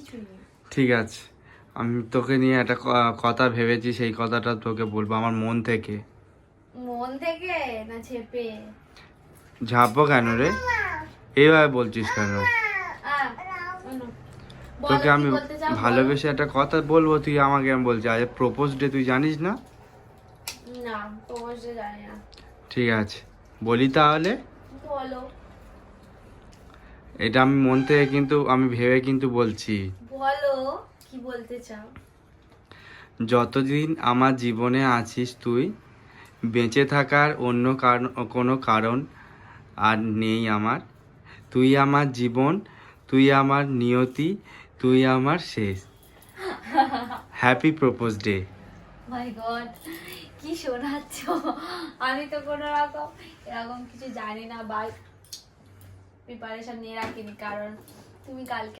কিছুই নেই। ঠিক আছে, আমি তোকে নিয়ে একটা কথা ভেবেছি, সেই কথাটা তোকে বলবো আমার মন থেকে। মন থেকে না চেপে? ঝাপবো কেন রে, এইভাবে বলছিস কেন? বলো তোকে কি আমি বলতে চাও, বলো। ভালোবেসে একটা কথা বলবো, তুই আমাকে আমি বলছি আজ প্রপোজ ডে, তুই জানিস না? না, তোমার জানি না। ঠিক আছে, বলি তাহলে। বলো। এটা আমি মন থেকে কিন্তু আমি ভেবে কিন্তু বলছি। বলো কি বলতে চাও। যতদিন আমার জীবনে আছিস তুই, বেঁচে থাকার অন্য কারণ, কোনো কারণ আর নেই আমার। তুই আমার জীবন, তুই আমার নিয়তি, তুই আমার শেষ। Happy propose day. My god, কি শোনাচ্ছ! আমি তো কোনো রকম এরকম কিছু জানি না বা প্রিপারেশন নিয়ে রাখিনি, কারণ তুমি কালকে